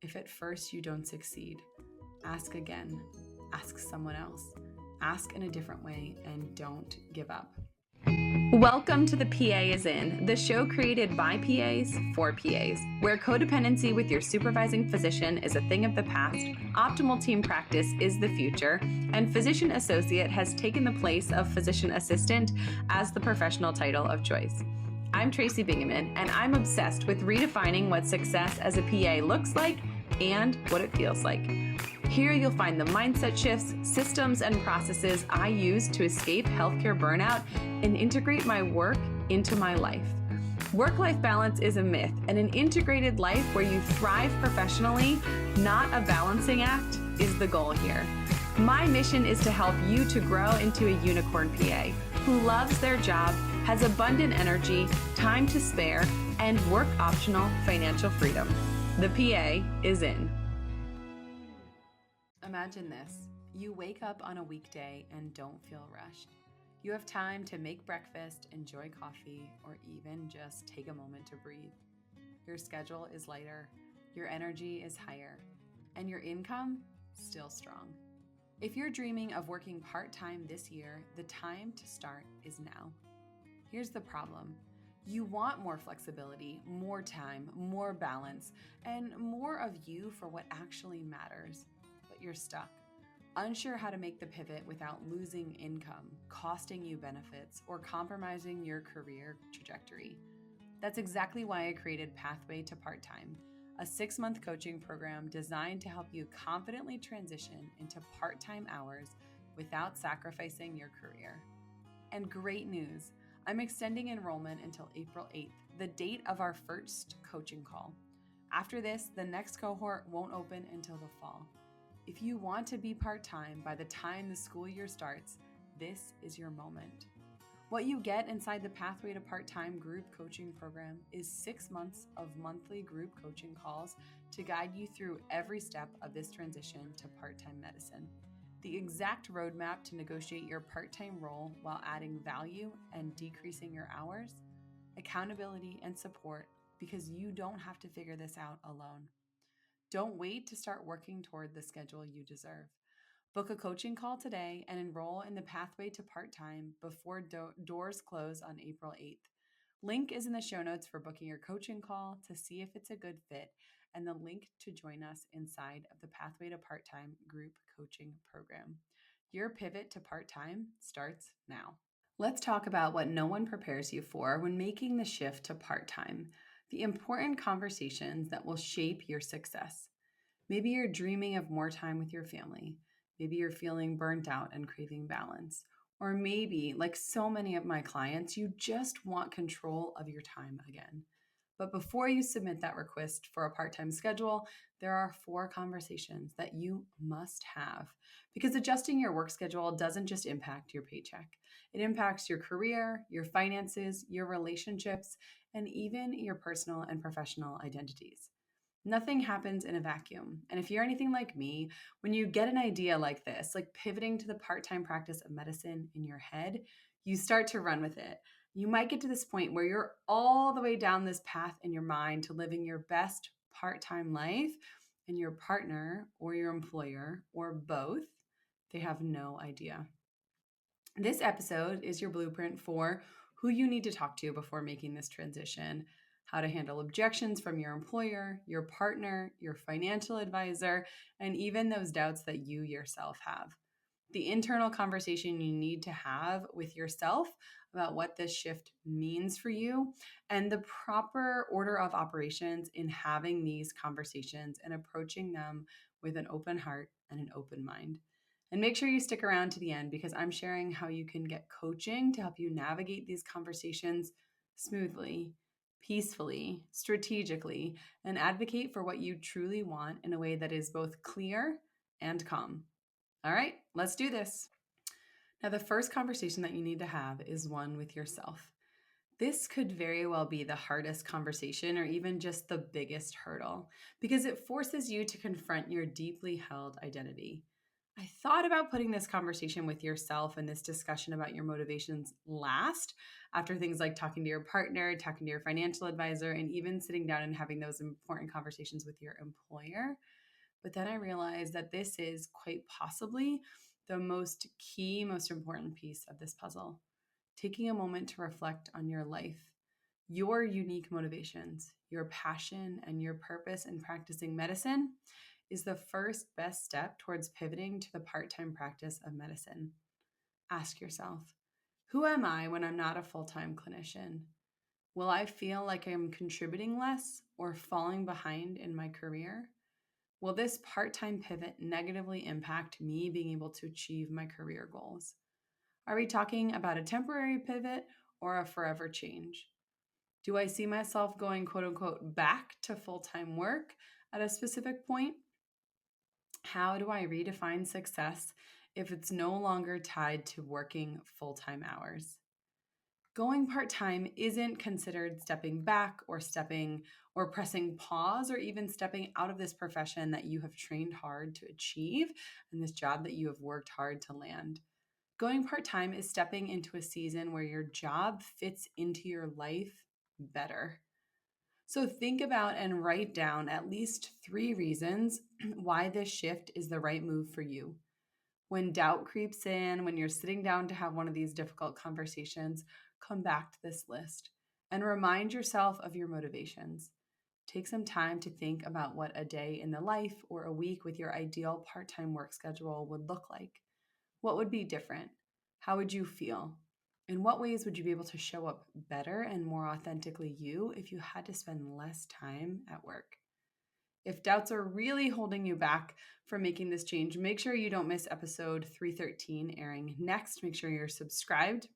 If at first you don't succeed, ask again, ask someone else, ask in a different way, and don't give up. Welcome to the PA is In, the show created by PAs for PAs, where codependency with your supervising physician is a thing of the past, optimal team practice is the future, and physician associate has taken the place of physician assistant as the professional title of choice. I'm Tracy Bingaman, and I'm obsessed with redefining what success as a PA looks like and what it feels like. Here you'll find the mindset shifts, systems, and processes I use to escape healthcare burnout and integrate my work into my life. Work-life balance is a myth, and an integrated life where you thrive professionally, not a balancing act, is the goal here. My mission is to help you to grow into a unicorn PA who loves their job, has abundant energy, time to spare, and work-optional financial freedom. The PA is in. Imagine this. You wake up on a weekday and don't feel rushed. You have time to make breakfast, enjoy coffee, or even just take a moment to breathe. Your schedule is lighter, your energy is higher, and your income still strong. If you're dreaming of working part-time this year, the time to start is now. Here's the problem. You want more flexibility, more time, more balance, and more of you for what actually matters. But you're stuck, unsure how to make the pivot without losing income, costing you benefits, or compromising your career trajectory. That's exactly why I created Pathway to Part-Time, a 6-month coaching program designed to help you confidently transition into part-time hours without sacrificing your career. And great news, I'm extending enrollment until April 8th, the date of our first coaching call. After this, the next cohort won't open until the fall. If you want to be part-time by the time the school year starts, this is your moment. What you get inside the Pathway to Part-Time group coaching program is 6 months of monthly group coaching calls to guide you through every step of this transition to part-time medicine. The exact roadmap to negotiate your part-time role while adding value and decreasing your hours, accountability and support, because you don't have to figure this out alone. Don't wait to start working toward the schedule you deserve. Book a coaching call today and enroll in the Pathway to Part-Time before doors close on April 8th. Link is in the show notes for booking your coaching call to see if it's a good fit, and the link to join us inside of the Pathway to Part-Time group coaching program. Your pivot to part-time starts now. Let's talk about what no one prepares you for when making the shift to part-time. The important conversations that will shape your success. Maybe you're dreaming of more time with your family. Maybe you're feeling burnt out and craving balance. Or maybe, like so many of my clients, you just want control of your time again. But before you submit that request for a part-time schedule, there are 4 conversations that you must have. Because adjusting your work schedule doesn't just impact your paycheck. It impacts your career, your finances, your relationships, and even your personal and professional identities. Nothing happens in a vacuum. And if you're anything like me, when you get an idea like this, like pivoting to the part-time practice of medicine in your head, you start to run with it. You might get to this point where you're all the way down this path in your mind to living your best part-time life, and your partner or your employer or both, they have no idea. This episode is your blueprint for who you need to talk to before making this transition, how to handle objections from your employer, your partner, your financial advisor, and even those doubts that you yourself have. The internal conversation you need to have with yourself about what this shift means for you, and the proper order of operations in having these conversations and approaching them with an open heart and an open mind. And make sure you stick around to the end, because I'm sharing how you can get coaching to help you navigate these conversations smoothly, peacefully, strategically, and advocate for what you truly want in a way that is both clear and calm. All right, let's do this. Now, the first conversation that you need to have is one with yourself. This could very well be the hardest conversation, or even just the biggest hurdle, because it forces you to confront your deeply held identity. I thought about putting this conversation with yourself and this discussion about your motivations last, after things like talking to your partner, talking to your financial advisor, and even sitting down and having those important conversations with your employer. But then I realized that this is quite possibly the most key, most important piece of this puzzle. Taking a moment to reflect on your life, your unique motivations, your passion, and your purpose in practicing medicine is the first best step towards pivoting to the part-time practice of medicine. Ask yourself, who am I when I'm not a full-time clinician? Will I feel like I'm contributing less or falling behind in my career? Will this part-time pivot negatively impact me being able to achieve my career goals? Are we talking about a temporary pivot or a forever change? Do I see myself going quote unquote back to full-time work at a specific point? How do I redefine success if it's no longer tied to working full-time hours? Going part-time isn't considered stepping back or pressing pause or even stepping out of this profession that you have trained hard to achieve and this job that you have worked hard to land. Going part-time is stepping into a season where your job fits into your life better. So think about and write down at least 3 reasons why this shift is the right move for you. When doubt creeps in, when you're sitting down to have one of these difficult conversations, come back to this list and remind yourself of your motivations. Take some time to think about what a day in the life or a week with your ideal part-time work schedule would look like. What would be different? How would you feel? In what ways would you be able to show up better and more authentically you if you had to spend less time at work? If doubts are really holding you back from making this change, make sure you don't miss episode 313 airing next. Make sure you're subscribed.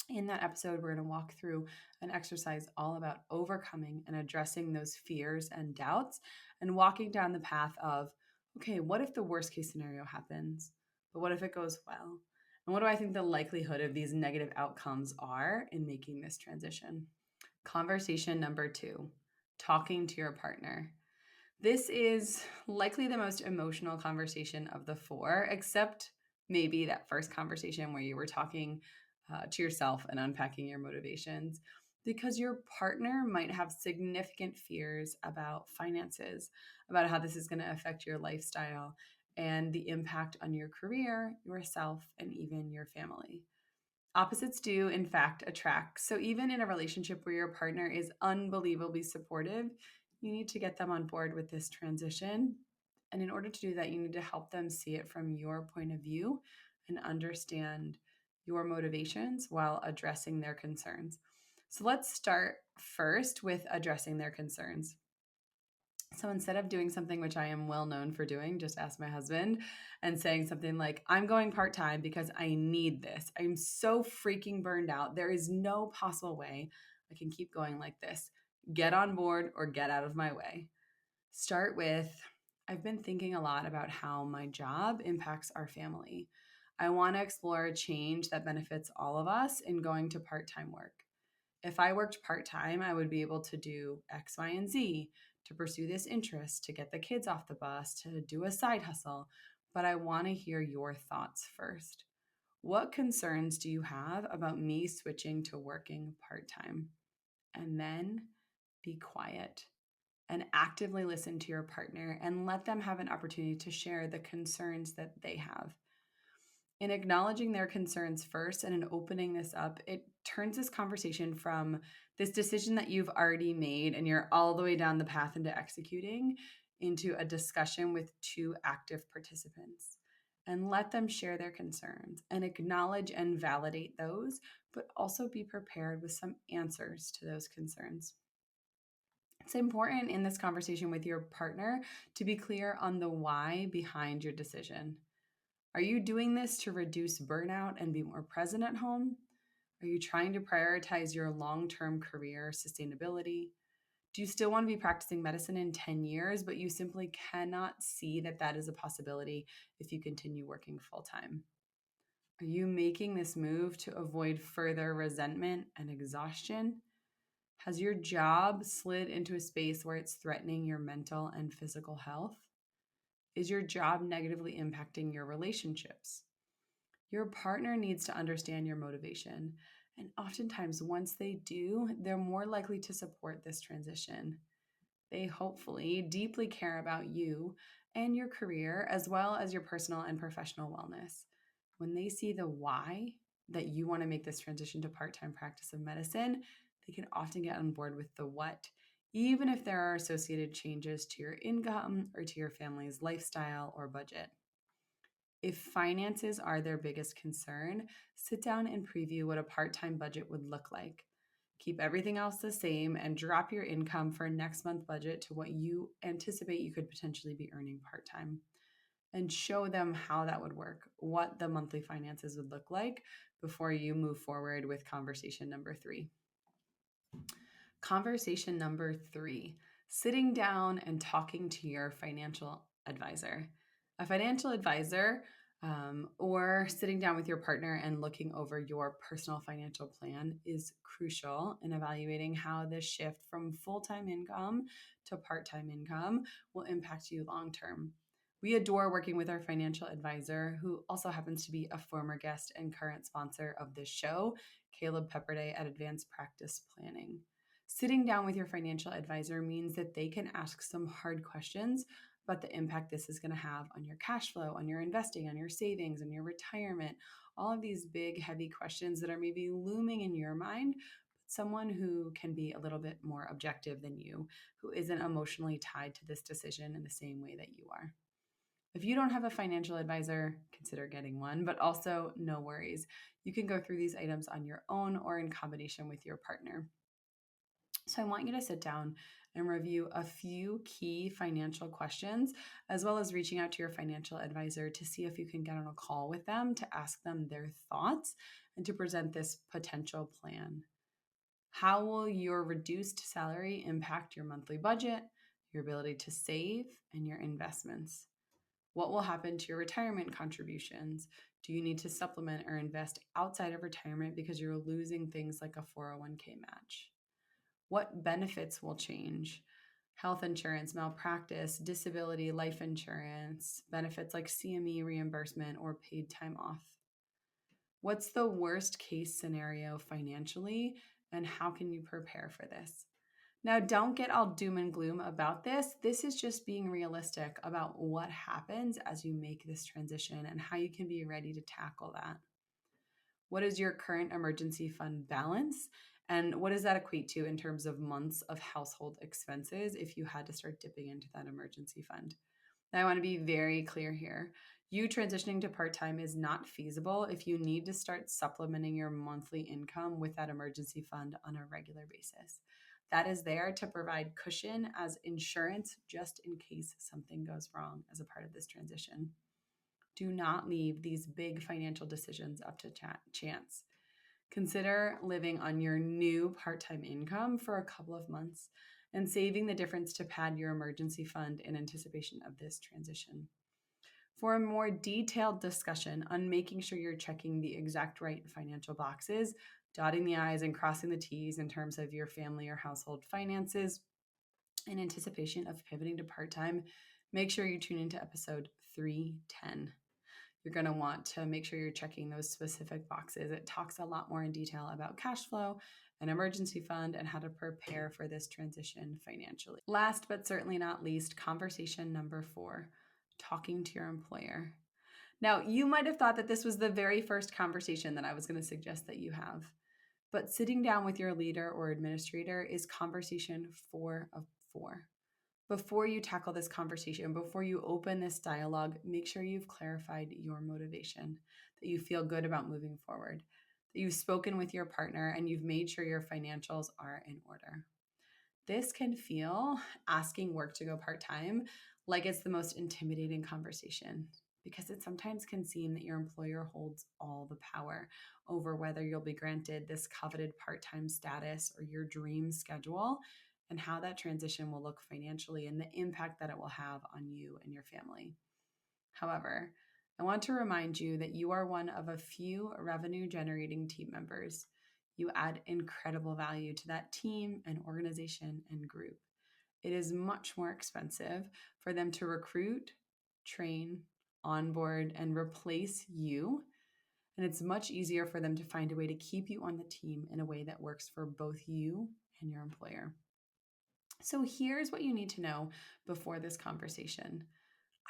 In that episode, we're going to walk through an exercise all about overcoming and addressing those fears and doubts and walking down the path of, okay, what if the worst case scenario happens? But what if it goes well? And what do I think the likelihood of these negative outcomes are in making this transition? Conversation number 2, talking to your partner. This is likely the most emotional conversation of the 4, except maybe that first conversation where you were talking to yourself and unpacking your motivations, because your partner might have significant fears about finances, about how this is going to affect your lifestyle and the impact on your career, yourself, and even your family. Opposites do, in fact, attract. So even in a relationship where your partner is unbelievably supportive, you need to get them on board with this transition. And in order to do that, you need to help them see it from your point of view and understand your motivations while addressing their concerns. So let's start first with addressing their concerns. So instead of doing something which I am well known for doing, just ask my husband, and saying something like, I'm going part-time because I need this. I'm so freaking burned out. There is no possible way I can keep going like this. Get on board or get out of my way. Start with, I've been thinking a lot about how my job impacts our family. I want to explore a change that benefits all of us in going to part-time work. If I worked part-time, I would be able to do X, Y, and Z, to pursue this interest, to get the kids off the bus, to do a side hustle. But I want to hear your thoughts first. What concerns do you have about me switching to working part-time? And then be quiet and actively listen to your partner and let them have an opportunity to share the concerns that they have. In acknowledging their concerns first and in opening this up, it turns this conversation from this decision that you've already made and you're all the way down the path into executing into a discussion with 2 active participants. And let them share their concerns and acknowledge and validate those, but also be prepared with some answers to those concerns. It's important in this conversation with your partner to be clear on the why behind your decision. Are you doing this to reduce burnout and be more present at home? Are you trying to prioritize your long-term career sustainability? Do you still want to be practicing medicine in 10 years, but you simply cannot see that that is a possibility if you continue working full-time? Are you making this move to avoid further resentment and exhaustion? Has your job slid into a space where it's threatening your mental and physical health? Is your job negatively impacting your relationships? Your partner needs to understand your motivation. And oftentimes, once they do, they're more likely to support this transition. They hopefully deeply care about you and your career, as well as your personal and professional wellness. When they see the why that you want to make this transition to part time practice of medicine, they can often get on board with the what, even if there are associated changes to your income or to your family's lifestyle or budget. If finances are their biggest concern, sit down and preview what a part time budget would look like. Keep everything else the same and drop your income for next month budget to what you anticipate you could potentially be earning part time. And show them how that would work, what the monthly finances would look like before you move forward with conversation number 3. Conversation number 3, sitting down and talking to your financial advisor. A financial advisor or sitting down with your partner and looking over your personal financial plan is crucial in evaluating how this shift from full-time income to part-time income will impact you long-term. We adore working with our financial advisor, who also happens to be a former guest and current sponsor of this show, Caleb Pepperday at Advanced Practice Planning. Sitting down with your financial advisor means that they can ask some hard questions about the impact this is going to have on your cash flow, on your investing, on your savings, on your retirement, all of these big, heavy questions that are maybe looming in your mind. But someone who can be a little bit more objective than you, who isn't emotionally tied to this decision in the same way that you are. If you don't have a financial advisor, consider getting one, but also no worries. You can go through these items on your own or in combination with your partner. So I want you to sit down and review a few key financial questions, as well as reaching out to your financial advisor to see if you can get on a call with them to ask them their thoughts and to present this potential plan. How will your reduced salary impact your monthly budget, your ability to save, and your investments? What will happen to your retirement contributions? Do you need to supplement or invest outside of retirement because you're losing things like a 401k match? What benefits will change? Health insurance, malpractice, disability, life insurance, benefits like CME reimbursement or paid time off. What's the worst case scenario financially, and how can you prepare for this? Now, don't get all doom and gloom about this. This is just being realistic about what happens as you make this transition and how you can be ready to tackle that. What is your current emergency fund balance? And what does that equate to in terms of months of household expenses if you had to start dipping into that emergency fund? Now, I want to be very clear here. You transitioning to part-time is not feasible if you need to start supplementing your monthly income with that emergency fund on a regular basis. That is there to provide cushion as insurance just in case something goes wrong as a part of this transition. Do not leave these big financial decisions up to chance. Consider living on your new part-time income for a couple of months and saving the difference to pad your emergency fund in anticipation of this transition. For a more detailed discussion on making sure you're checking the exact right financial boxes, dotting the I's and crossing the T's in terms of your family or household finances, in anticipation of pivoting to part-time, make sure you tune into episode 310. You're going to want to make sure you're checking those specific boxes. It talks a lot more in detail about cash flow, an emergency fund, and how to prepare for this transition financially. Last but certainly not least, conversation number 4, talking to your employer. Now, you might have thought that this was the very first conversation that I was going to suggest that you have, but sitting down with your leader or administrator is conversation 4 of 4. Before you tackle this conversation, before you open this dialogue, make sure you've clarified your motivation, that you feel good about moving forward, that you've spoken with your partner and you've made sure your financials are in order. This can feel, asking work to go part-time, like it's the most intimidating conversation, because it sometimes can seem that your employer holds all the power over whether you'll be granted this coveted part-time status or your dream schedule, and how that transition will look financially and the impact that it will have on you and your family. However, I want to remind you that you are one of a few revenue-generating team members. You add incredible value to that team and organization and group. It is much more expensive for them to recruit, train, onboard, and replace you. And it's much easier for them to find a way to keep you on the team in a way that works for both you and your employer. So here's what you need to know before this conversation.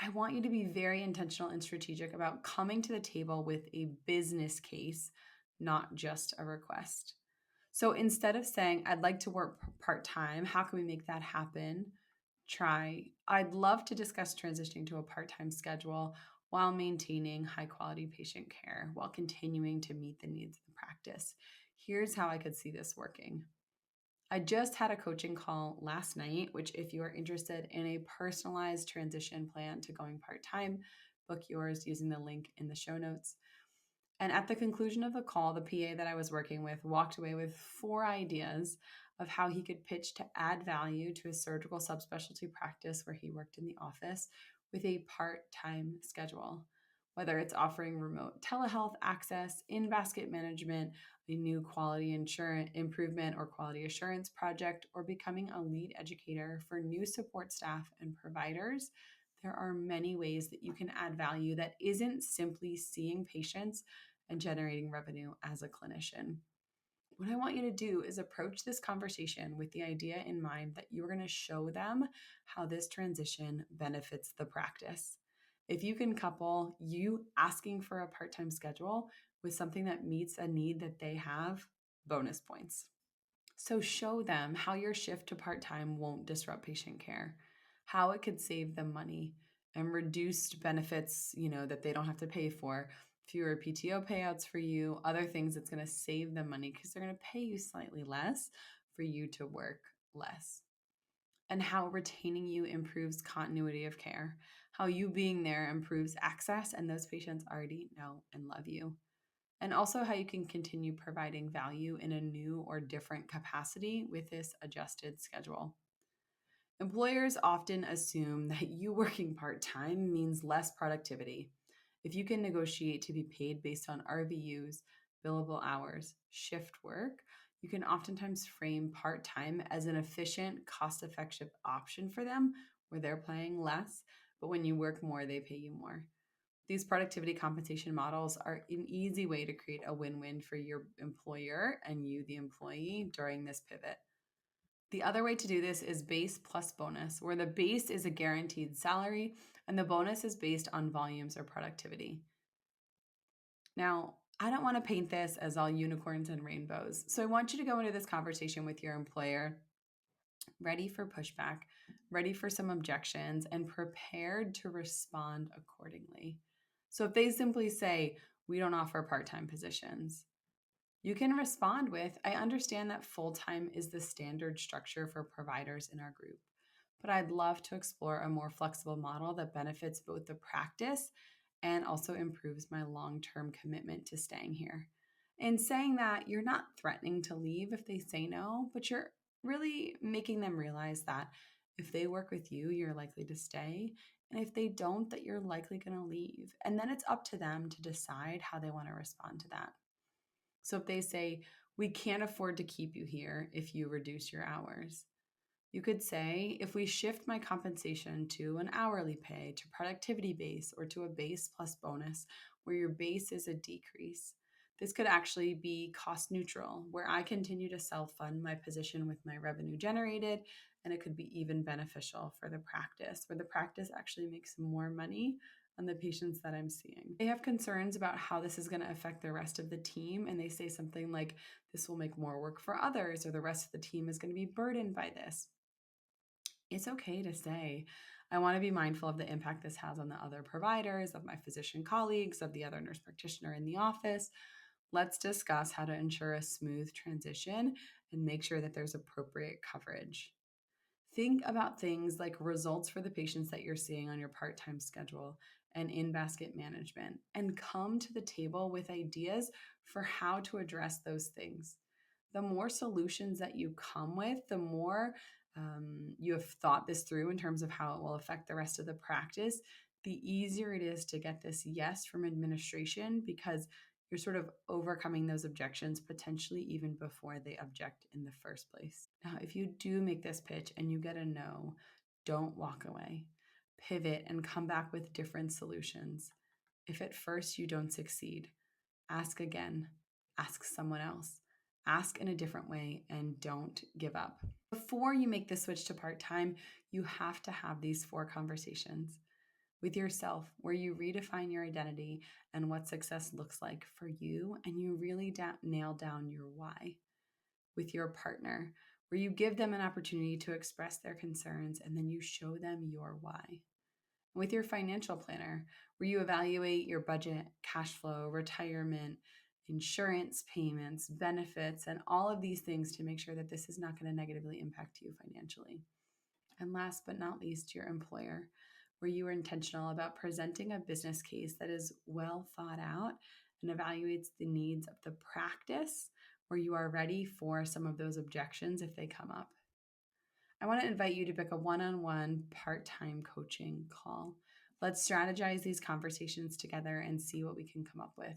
I want you to be very intentional and strategic about coming to the table with a business case, not just a request. So instead of saying, I'd like to work part-time, how can we make that happen? Try, I'd love to discuss transitioning to a part-time schedule while maintaining high-quality patient care, while continuing to meet the needs of the practice. Here's how I could see this working. I just had a coaching call last night, which if you are interested in a personalized transition plan to going part-time, book yours using the link in the show notes. And at the conclusion of the call, the PA that I was working with walked away with 4 ideas of how he could pitch to add value to his surgical subspecialty practice where he worked in the office with a part-time schedule. Whether it's offering remote telehealth access, in-basket management, a new quality insurance improvement or quality assurance project, or becoming a lead educator for new support staff and providers, there are many ways that you can add value that isn't simply seeing patients and generating revenue as a clinician. What I want you to do is approach this conversation with the idea in mind that you're going to show them how this transition benefits the practice. If you can couple you asking for a part-time schedule with something that meets a need that they have, bonus points. So show them how your shift to part-time won't disrupt patient care, how it could save them money and reduced benefits, that they don't have to pay for, fewer PTO payouts for you, other things that's going to save them money because they're going to pay you slightly less for you to work less. And how retaining you improves continuity of care, how you being there improves access and those patients already know and love you. And also how you can continue providing value in a new or different capacity with this adjusted schedule. Employers often assume that you working part-time means less productivity. If you can negotiate to be paid based on RVUs, billable hours, shift work, you can oftentimes frame part-time as an efficient, cost-effective option for them where they're paying less, but when you work more, they pay you more. These productivity compensation models are an easy way to create a win-win for your employer and you, the employee, during this pivot. The other way to do this is base plus bonus, where the base is a guaranteed salary and the bonus is based on volumes or productivity. Now, I don't want to paint this as all unicorns and rainbows, so I want you to go into this conversation with your employer ready for pushback, ready for some objections, and prepared to respond accordingly. So if they simply say, we don't offer part-time positions, you can respond with, I understand that full-time is the standard structure for providers in our group, but I'd love to explore a more flexible model that benefits both the practice and also improves my long-term commitment to staying here. In saying that, you're not threatening to leave if they say no, but you're really making them realize that if they work with you, you're likely to stay. And if they don't, that you're likely going to leave. And then it's up to them to decide how they want to respond to that. So if they say, we can't afford to keep you here if you reduce your hours, you could say, if we shift my compensation to an hourly pay, to productivity base, or to a base plus bonus, where your base is a decrease, this could actually be cost neutral, where I continue to self-fund my position with my revenue generated, and it could be even beneficial for the practice, where the practice actually makes more money on the patients that I'm seeing. They have concerns about how this is going to affect the rest of the team, and they say something like, this will make more work for others, or the rest of the team is going to be burdened by this. It's okay to say, I want to be mindful of the impact this has on the other providers, of my physician colleagues, of the other nurse practitioner in the office. Let's discuss how to ensure a smooth transition and make sure that there's appropriate coverage. Think about things like results for the patients that you're seeing on your part-time schedule and in-basket management, and come to the table with ideas for how to address those things. The more solutions that you come with, the more you have thought this through in terms of how it will affect the rest of the practice, the easier it is to get this yes from administration, because you're sort of overcoming those objections potentially even before they object in the first place. Now, if you do make this pitch and you get a no, don't walk away. pivot, and come back with different solutions. If at first you don't succeed, ask again, ask someone else, ask in a different way, and don't give up. Before you make the switch to part-time, you have to have these 4 conversations with yourself where you redefine your identity and what success looks like for you, and you really nail down your why. With your partner, where you give them an opportunity to express their concerns and then you show them your why. With your financial planner, where you evaluate your budget, cash flow, retirement, insurance payments, benefits, and all of these things to make sure that this is not going to negatively impact you financially. And last but not least, your employer, where you are intentional about presenting a business case that is well thought out and evaluates the needs of the practice, where you are ready for some of those objections if they come up. I want to invite you to book a one-on-one part-time coaching call. Let's strategize these conversations together and see what we can come up with.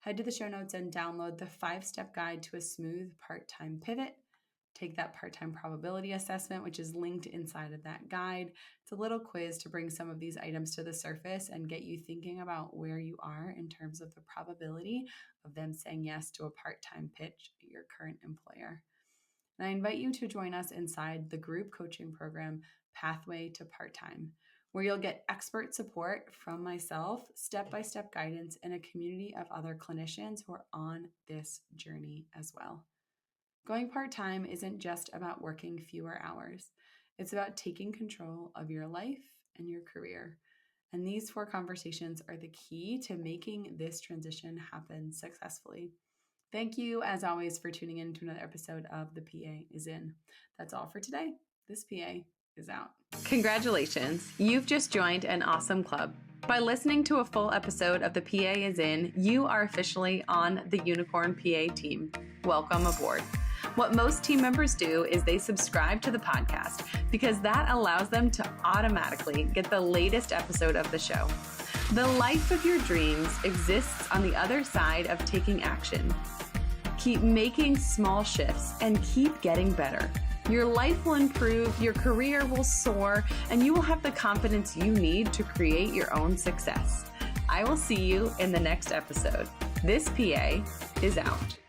Head to the show notes and download the 5-step guide to a smooth part-time pivot. Take that part-time probability assessment, which is linked inside of that guide. It's a little quiz to bring some of these items to the surface and get you thinking about where you are in terms of the probability of them saying yes to a part-time pitch at your current employer. And I invite you to join us inside the group coaching program, Pathway to Part-Time, where you'll get expert support from myself, step-by-step guidance, and a community of other clinicians who are on this journey as well. Going part-time isn't just about working fewer hours. It's about taking control of your life and your career. And these 4 conversations are the key to making this transition happen successfully. Thank you, as always, for tuning in to another episode of The PA is In. That's all for today. This PA is out. Congratulations. You've just joined an awesome club. By listening to a full episode of The PA is In, you are officially on the Unicorn PA team. Welcome aboard. What most team members do is they subscribe to the podcast because that allows them to automatically get the latest episode of the show. The life of your dreams exists on the other side of taking action. Keep making small shifts and keep getting better. Your life will improve, your career will soar, and you will have the confidence you need to create your own success. I will see you in the next episode. This PA is out.